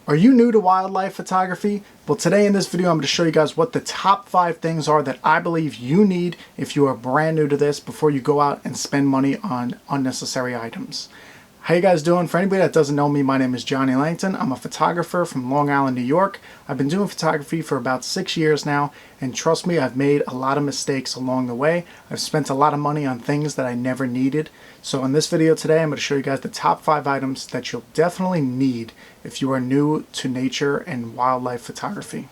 Are you new to wildlife photography? Well, today in this video, I'm going to show you guys what the top 5 things are that I believe you need if you are brand new to this before you go out and spend money on unnecessary items. How you guys doing? For anybody that doesn't know me, my name is Johnny Langton. I'm a photographer from Long Island, New York. I've been doing photography for about 6 years now, and trust me, I've made a lot of mistakes along the way. I've spent a lot of money on things that I never needed. So in this video today, I'm going to show you guys the top 5 items that you'll definitely need if you are new to nature and wildlife photography.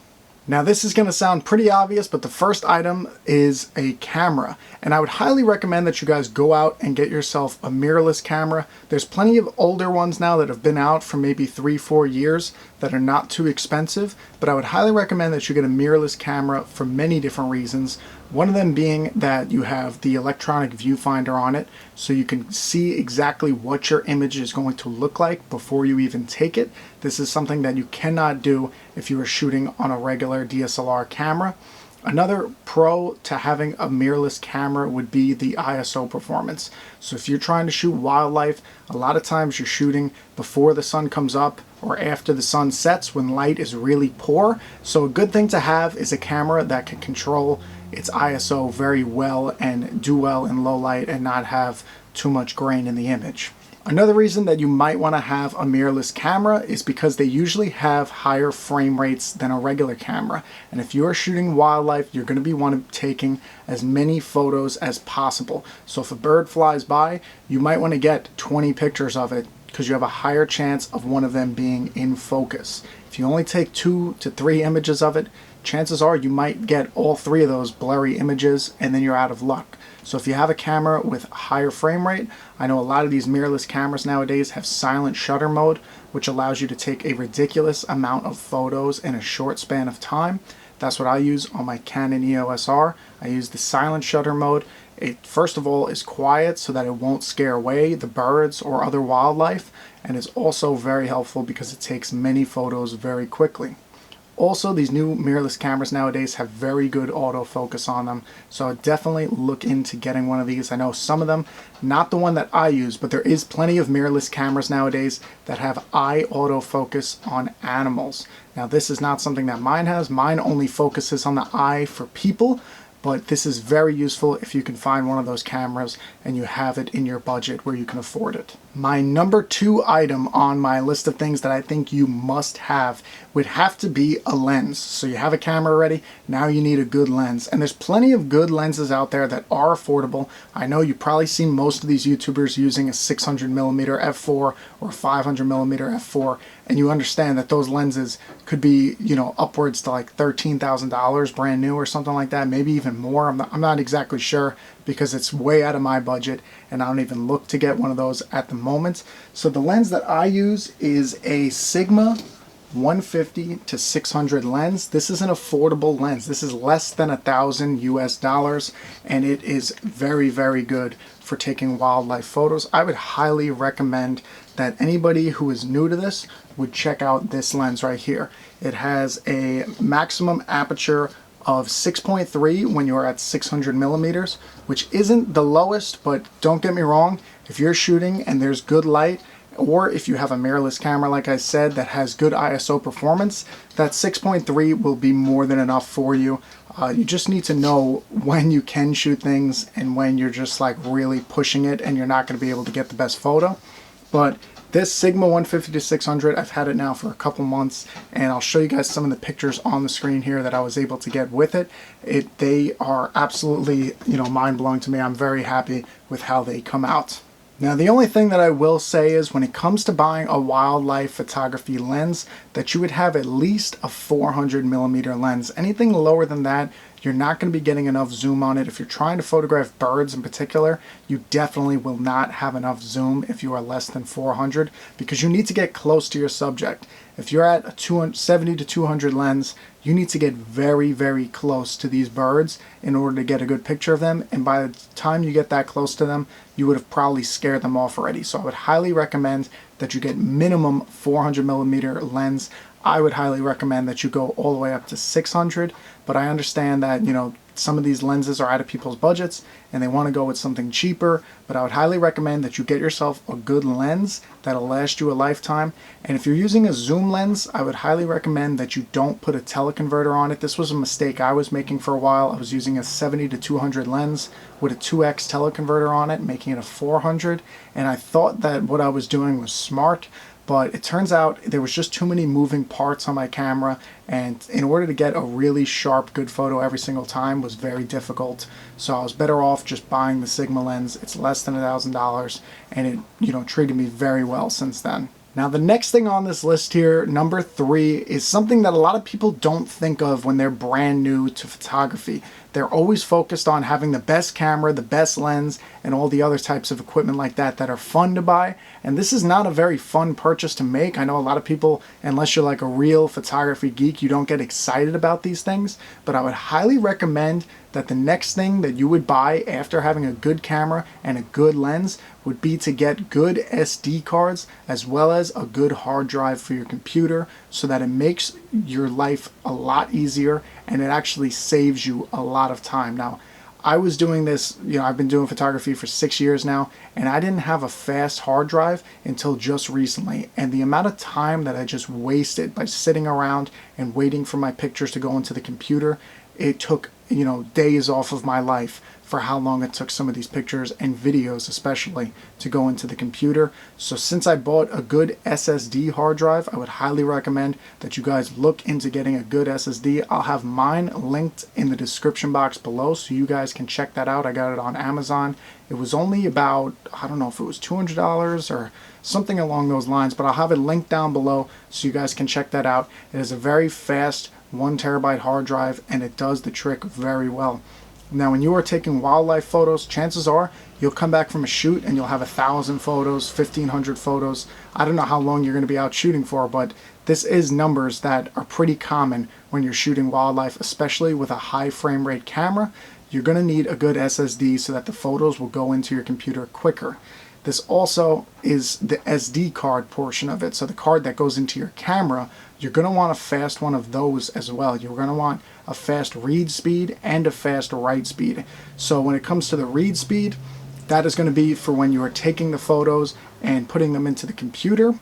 Now this is going to sound pretty obvious, but the first item is a camera. And I would highly recommend that you guys go out and get yourself a mirrorless camera. There's plenty of older ones now that have been out for maybe 3-4 years that are not too expensive, but I would highly recommend that you get a mirrorless camera for many different reasons. One of them being that you have the electronic viewfinder on it, so you can see exactly what your image is going to look like before you even take it. This is something that you cannot do if you are shooting on a regular DSLR camera. Another pro to having a mirrorless camera would be the ISO performance. So if you're trying to shoot wildlife, a lot of times you're shooting before the sun comes up or after the sun sets when light is really poor. So a good thing to have is a camera that can control its ISO very well and do well in low light and not have too much grain in the image. Another reason that you might want to have a mirrorless camera is because they usually have higher frame rates than a regular camera. And if you're shooting wildlife, you're going to be taking as many photos as possible. So if a bird flies by, you might want to get 20 pictures of it because you have a higher chance of one of them being in focus. If you only take 2 to 3 images of it, chances are you might get all 3 of those blurry images and then you're out of luck. So if you have a camera with higher frame rate, I know a lot of these mirrorless cameras nowadays have silent shutter mode, which allows you to take a ridiculous amount of photos in a short span of time. That's what I use on my Canon EOS R. I use the silent shutter mode. It first of all is quiet so that it won't scare away the birds or other wildlife, and it's also very helpful because it takes many photos very quickly. Also, these new mirrorless cameras nowadays have very good autofocus on them, so I would definitely look into getting one of these. I know some of them, not the one that I use, but there is plenty of mirrorless cameras nowadays that have eye autofocus on animals. Now this is not something that mine has. Mine only focuses on the eye for people, but this is very useful if you can find one of those cameras and you have it in your budget where you can afford it. My number 2 item on my list of things that I think you must have would have to be a lens. So you have a camera already, now you need a good lens. And there's plenty of good lenses out there that are affordable. I know you've probably seen most of these YouTubers using a 600mm f4 or 500mm f4, and you understand that those lenses could be, upwards to like $13,000 brand new or something like that, maybe even more. I'm not exactly sure because it's way out of my budget and I don't even look to get one of those at the moment. So the lens that I use is a Sigma 150 to 600 lens. This is an affordable lens. This is less than $1,000 US, and it is very, very good for taking wildlife photos. I would highly recommend that anybody who is new to this would check out this lens right here. It has a maximum aperture of 6.3 when you're at 600mm, which isn't the lowest, but don't get me wrong, if you're shooting and there's good light, or if you have a mirrorless camera, like I said, that has good ISO performance, that 6.3 will be more than enough for you. You just need to know when you can shoot things and when you're just like really pushing it and you're not going to be able to get the best photo. But this Sigma 150 to 600, I've had it now for a couple months, and I'll show you guys some of the pictures on the screen here that I was able to get with it. They are absolutely, mind-blowing to me. I'm very happy with how they come out. Now the only thing that I will say is when it comes to buying a wildlife photography lens, that you would have at least a 400mm lens. Anything lower than that, you're not going to be getting enough zoom on it. If you're trying to photograph birds in particular, you definitely will not have enough zoom if you are less than 400 because you need to get close to your subject. If you're at a 270 to 200 lens, you need to get very, very close to these birds in order to get a good picture of them. And by the time you get that close to them, you would have probably scared them off already. So I would highly recommend that you get minimum 400mm lens. I would highly recommend that you go all the way up to 600, but I understand that, some of these lenses are out of people's budgets and they want to go with something cheaper, but I would highly recommend that you get yourself a good lens that'll last you a lifetime. And if you're using a zoom lens, I would highly recommend that you don't put a teleconverter on it. This was a mistake I was making for a while. I was using a 70 to 200 lens with a 2x teleconverter on it, making it a 400, and I thought that what I was doing was smart. But it turns out there was just too many moving parts on my camera, and in order to get a really sharp, good photo every single time was very difficult. So I was better off just buying the Sigma lens. It's less than $1,000, and it treated me very well since then. Now the next thing on this list here, number 3, is something that a lot of people don't think of when they're brand new to photography. They're always focused on having the best camera, the best lens, and all the other types of equipment like that that are fun to buy. And this is not a very fun purchase to make. I know a lot of people, unless you're like a real photography geek, you don't get excited about these things. But I would highly recommend that the next thing that you would buy after having a good camera and a good lens would be to get good SD cards as well as a good hard drive for your computer, so that it makes your life a lot easier and it actually saves you a lot of time. Now, I was doing this, I've been doing photography for 6 years now, and I didn't have a fast hard drive until just recently. And the amount of time that I just wasted by sitting around and waiting for my pictures to go into the computer, it took, days off of my life for how long it took some of these pictures and videos especially to go into the computer. So since I bought a good SSD hard drive, I would highly recommend that you guys look into getting a good SSD. I'll have mine linked in the description box below so you guys can check that out. I got it on Amazon. It was only about, I don't know if it was $200 or something along those lines, but I'll have it linked down below so you guys can check that out. It is a very fast 1 terabyte hard drive and it does the trick very well. Now, when you are taking wildlife photos, chances are you'll come back from a shoot and you'll have 1,000 photos, 1,500 photos. I don't know how long you're going to be out shooting for, but this is numbers that are pretty common when you're shooting wildlife, especially with a high frame rate camera. You're going to need a good SSD so that the photos will go into your computer quicker. This also is the SD card portion of it. So the card that goes into your camera, you're going to want a fast one of those as well. You're going to want a fast read speed and a fast write speed. So when it comes to the read speed, that is going to be for when you are taking the photos and putting them into the computer.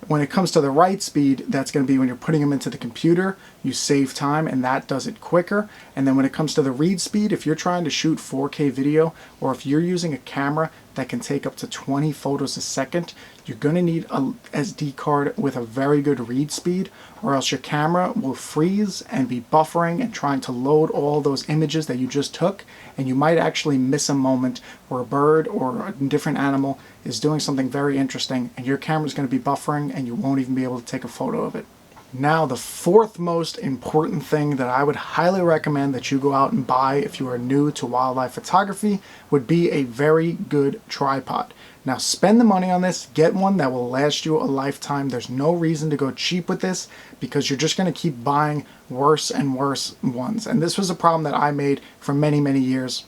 When it comes to the write speed, that's going to be when you're putting them into the computer. You save time and that does it quicker. And then when it comes to the read speed, if you're trying to shoot 4K video, or if you're using a camera that can take up to 20 photos a second, you're going to need a SD card with a very good read speed, or else your camera will freeze and be buffering and trying to load all those images that you just took, and you might actually miss a moment where a bird or a different animal is doing something very interesting and your camera is going to be buffering and you won't even be able to take a photo of it. Now, the fourth most important thing that I would highly recommend that you go out and buy if you are new to wildlife photography would be a very good tripod. Now, spend the money on this, get one that will last you a lifetime. There's no reason to go cheap with this because you're just going to keep buying worse and worse ones. And this was a problem that I made for many, many years.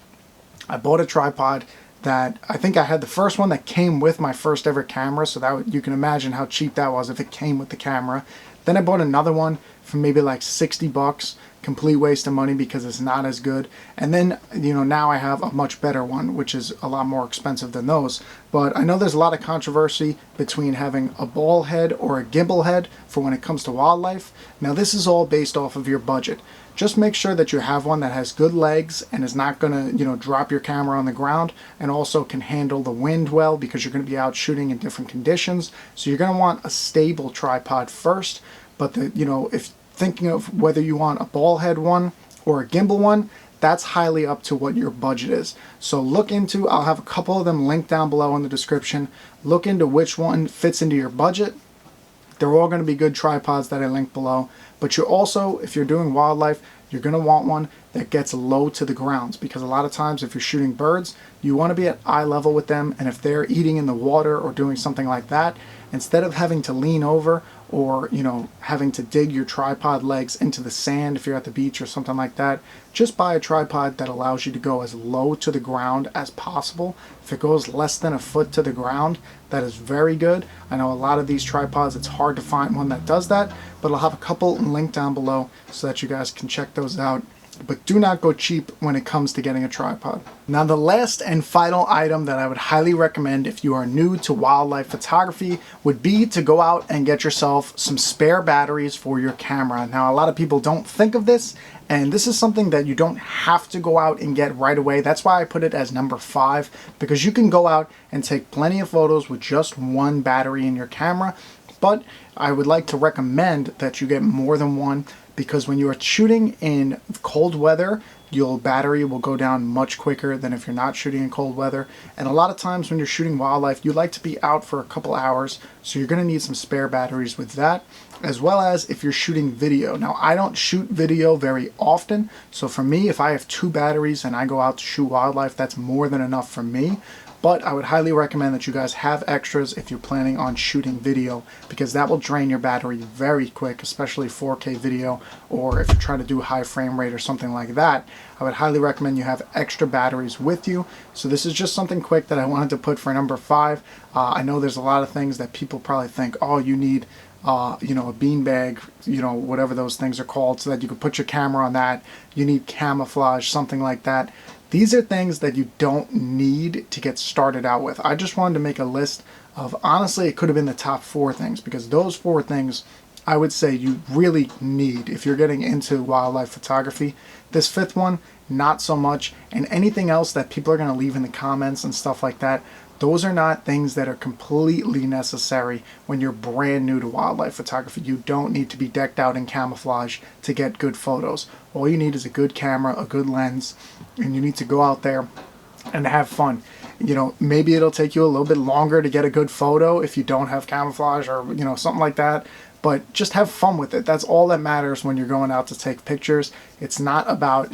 I bought a tripod that I think I had the first one that came with my first ever camera, so that you can imagine how cheap that was if it came with the camera. Then I bought another one for maybe like 60 bucks, complete waste of money because it's not as good. And then, now I have a much better one, which is a lot more expensive than those. But I know there's a lot of controversy between having a ball head or a gimbal head for when it comes to wildlife. Now, this is all based off of your budget. Just make sure that you have one that has good legs and is not going to, drop your camera on the ground, and also can handle the wind well because you're going to be out shooting in different conditions. So you're going to want a stable tripod first. But if thinking of whether you want a ball head one or a gimbal one, that's highly up to what your budget is. So I'll have a couple of them linked down below in the description. Look into which one fits into your budget. They're all going to be good tripods that I link below. But you're also, if you're doing wildlife, you're going to want one that gets low to the ground, because a lot of times if you're shooting birds, you want to be at eye level with them, and if they're eating in the water or doing something like that, instead of having to lean over or having to dig your tripod legs into the sand if you're at the beach or something like that, just buy a tripod that allows you to go as low to the ground as possible. If it goes less than a foot to the ground, that is very good. I know a lot of these tripods, it's hard to find one that does that, but I'll have a couple linked down below so that you guys can check those out. But do not go cheap when it comes to getting a tripod. Now, the last and final item that I would highly recommend if you are new to wildlife photography would be to go out and get yourself some spare batteries for your camera. Now, a lot of people don't think of this, and this is something that you don't have to go out and get right away. That's why I put it as number 5, because you can go out and take plenty of photos with just one battery in your camera. But I would like to recommend that you get more than one, because when you are shooting in cold weather, your battery will go down much quicker than if you're not shooting in cold weather. And a lot of times when you're shooting wildlife, you like to be out for a couple hours, so you're going to need some spare batteries with that, as well as if you're shooting video. Now, I don't shoot video very often, so for me, if I have 2 batteries and I go out to shoot wildlife, that's more than enough for me. But I would highly recommend that you guys have extras if you're planning on shooting video, because that will drain your battery very quick, especially 4K video, or if you're trying to do high frame rate or something like that. I would highly recommend you have extra batteries with you. So this is just something quick that I wanted to put for number 5. I know there's a lot of things that people probably think, oh, you need a beanbag, whatever those things are called, so that you can put your camera on that. You need camouflage, something like that. These are things that you don't need to get started out with. I just wanted to make a list of, honestly, it could have been the top 4 things, because those 4 things I would say you really need if you're getting into wildlife photography. This 5th one, not so much. And anything else that people are going to leave in the comments and stuff like that, those are not things that are completely necessary when you're brand new to wildlife photography. You don't need to be decked out in camouflage to get good photos. All you need is a good camera, a good lens, and you need to go out there and have fun. Maybe it'll take you a little bit longer to get a good photo if you don't have camouflage or, something like that. But just have fun with it. That's all that matters when you're going out to take pictures. It's not about,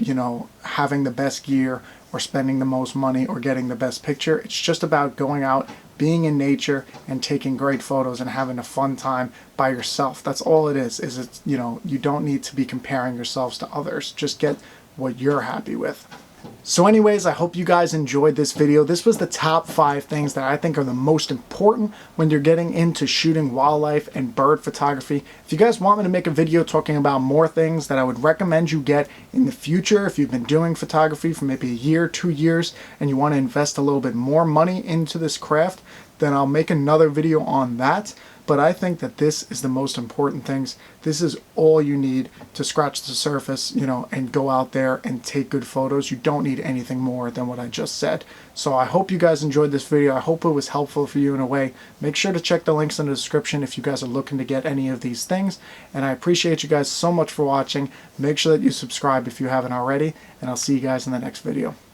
having the best gear or spending the most money or getting the best picture. It's just about going out, being in nature, and taking great photos and having a fun time by yourself. That's all it is. It's, you don't need to be comparing yourselves to others. Just get what you're happy with. So anyways, I hope you guys enjoyed this video. This was the top 5 things that I think are the most important when you're getting into shooting wildlife and bird photography. If you guys want me to make a video talking about more things that I would recommend you get in the future, if you've been doing photography for maybe a year, 2 years, and you want to invest a little bit more money into this craft, then I'll make another video on that. But I think that this is the most important things. This is all you need to scratch the surface, and go out there and take good photos. You don't need anything more than what I just said. So I hope you guys enjoyed this video. I hope it was helpful for you in a way. Make sure to check the links in the description if you guys are looking to get any of these things. And I appreciate you guys so much for watching. Make sure that you subscribe if you haven't already, and I'll see you guys in the next video.